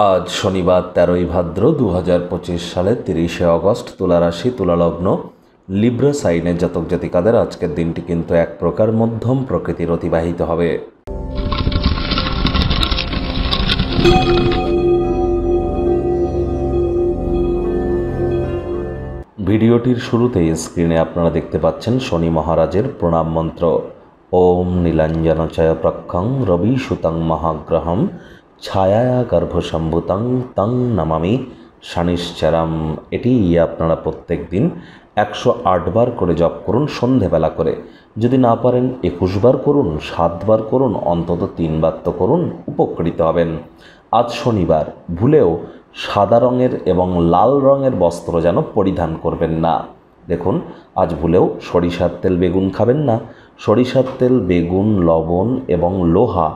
আজ শনিবার 13ই ভাদ্র 2025 সালে 30শে অগস্ট। তুলা রাশি, তুলা লগ্ন, লিব্রা সাইনের জাতক জাতিকাদের আজকের দিনটি কিন্তু এক প্রকার মধ্যম প্রকৃতির অতিবাহিত হবে। ভিডিওটির শুরুতেই স্ক্রিনে আপনারা দেখতে পাচ্ছেন শনি মহারাজের প্রণাম মন্ত্র। ওম নীলাঞ্জনচয় প্রক্ষং রবি সুতং মহাগ্রহম ছায়া গর্ভসম্ভূতং তং নমামি শনিশ্চরম। এটি আপনারা প্রত্যেক দিন 108 বার করে জপ করুন সন্ধেবেলা করে। যদি না পারেন 21 বার করুন, 7 বার করুন, অন্তত 3 বার তো করুন, উপকৃত হবেন। আজ শনিবার, ভুলেও সাদা রঙের এবং লাল রঙের বস্ত্র যেন পরিধান করবেন না। দেখুন, আজ ভুলেও সরিষার তেল বেগুন খাবেন না। সরিষার তেল, বেগুন, লবণ এবং লোহা,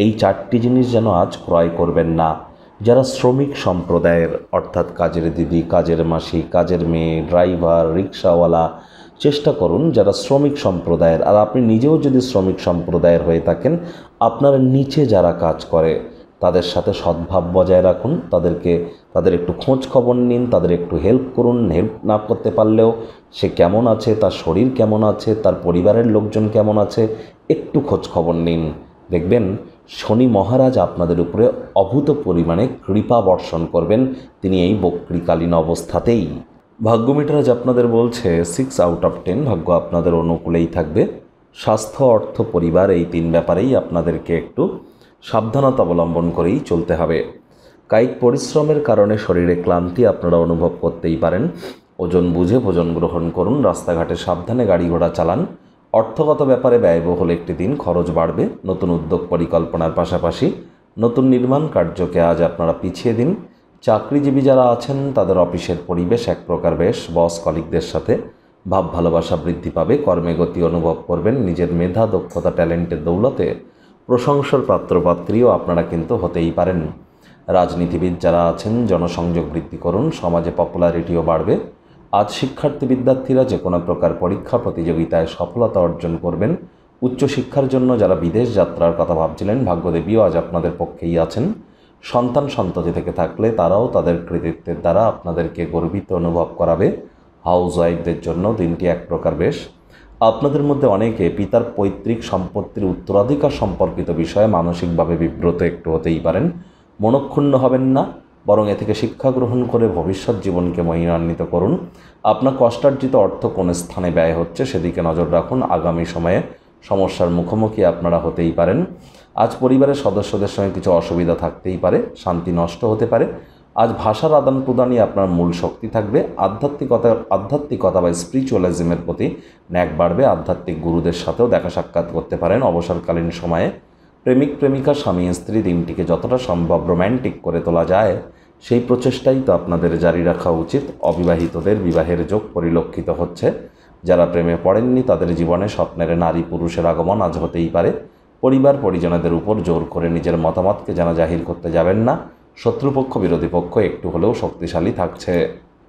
এই 4টি জিনিস যেন আজ ক্রয় করবেন না। যারা শ্রমিক সম্প্রদায়ের, অর্থাৎ কাজের দিদি, কাজের মাসি, কাজের মেয়ে, ড্রাইভার, রিক্সাওয়ালা, চেষ্টা করুন যারা শ্রমিক সম্প্রদায়ের, আর আপনি নিজেও যদি শ্রমিক সম্প্রদায়ের হয়ে থাকেন, আপনার নিচে যারা কাজ করে তাদের সাথে সদ্ভাব বজায় রাখুন। তাদের একটু খোঁজ খবর নিন, তাদের একটু হেল্প করুন। হেল্প না করতে পারলেও সে কেমন আছে, তার শরীর কেমন আছে, তার পরিবারের লোকজন কেমন আছে, একটু খোঁজ খবর নিন। দেখবেন শনি মহারাজ আপনাদের উপরে অভূত পরিমাণে কৃপা বর্ষণ করবেন তিনি এই বক্রীকালীন অবস্থাতেই। ভাগ্য মিটার আজ আপনাদের বলছে 6 আউট অফ 10, ভাগ্য আপনাদের অনুকূলেই থাকবে। স্বাস্থ্য, অর্থ, পরিবার, এই 3 ব্যাপারেই আপনাদেরকে একটু সাবধানতা অবলম্বন করেই চলতে হবে। কায়িক পরিশ্রমের কারণে শরীরে ক্লান্তি আপনারা অনুভব করতেই পারেন। ওজন বুঝে ভোজন গ্রহণ করুন। রাস্তাঘাটে সাবধানে গাড়ি ঘোড়া চালান। অর্থগত ব্যাপারে ব্যয়বহুল একটি দিন, খরচ বাড়বে। নতুন উদ্যোগ পরিকল্পনার পাশাপাশি নতুন নির্মাণ কার্যকে আজ আপনারা পিছিয়ে দিন। চাকরিজীবী যারা আছেন তাদের অফিসের পরিবেশ এক প্রকার বেশ। বস কলিগদের সাথে ভাব ভালোবাসা বৃদ্ধি পাবে। কর্মে গতি অনুভব করবেন। নিজের মেধা, দক্ষতা, ট্যালেন্টের দৌলতে প্রশংসার পাত্রপাত্রীও আপনারা কিন্তু হতেই পারেন। রাজনীতিবিদ যারা আছেন জনসংযোগ বৃদ্ধি করুন। সমাজে পপুলারিটিও বাড়বে। আজ শিক্ষার্থী বিদ্যার্থীরা যে কোনো প্রকার পরীক্ষা প্রতিযোগিতায় সফলতা অর্জন করবেন। উচ্চশিক্ষার জন্য যারা বিদেশ যাত্রার কথা ভাবছিলেন, ভাগ্যদেবীও আজ আপনাদের পক্ষেই আছেন। সন্তান সন্ততি থেকে থাকলে তারাও তাদের কৃতিত্বের দ্বারা আপনাদেরকে গর্বিত অনুভব করাবে। হাউস ওয়াইফদের জন্য দিনটি এক প্রকার বেশ। আপনাদের মধ্যে অনেকে পিতার পৈতৃক সম্পত্তির উত্তরাধিকার সম্পর্কিত বিষয়ে মানসিকভাবে বিব্রত একটু হতেই পারেন। মনক্ষুণ্ণ হবেন না, বরং এ থেকে শিক্ষা গ্রহণ করে ভবিষ্যৎ জীবনকে মহিমান্বিত করুন। আপনার কষ্টার্জিত অর্থ কোন স্থানে ব্যয় হচ্ছে সেদিকে নজর রাখুন। আগামী সময়ে সমস্যার মুখোমুখি আপনারা হতেই পারেন। আজ পরিবারের সদস্যদের সঙ্গে কিছু অসুবিধা থাকতেই পারে, শান্তি নষ্ট হতে পারে। আজ ভাষার আদান প্রদানই আপনার মূল শক্তি থাকবে। আধ্যাত্মিকতা বা স্পিরিচুয়ালিজমের প্রতি ন্যাক বাড়বে। আধ্যাত্মিক গুরুদের সাথেও দেখা সাক্ষাৎ করতে পারেন। অবসরকালীন সময়ে প্রেমিক প্রেমিকা, স্বামী স্ত্রী দিনটিকে যতটা সম্ভব রোম্যান্টিক করে তোলা যায় সেই প্রচেষ্টাই তো আপনাদের জারি রাখা উচিত। অবিবাহিতদের বিবাহের যোগ পরিলক্ষিত হচ্ছে। যারা প্রেমে পড়েননি তাদের জীবনে স্বপ্নের নারী পুরুষের আগমন আজ হতেই পারে। পরিবার পরিজনদের উপর জোর করে নিজের মতামতকে যেন জাহির করতে যাবেন না। শত্রুপক্ষ বিরোধী পক্ষ একটু হলেও শক্তিশালী থাকছে।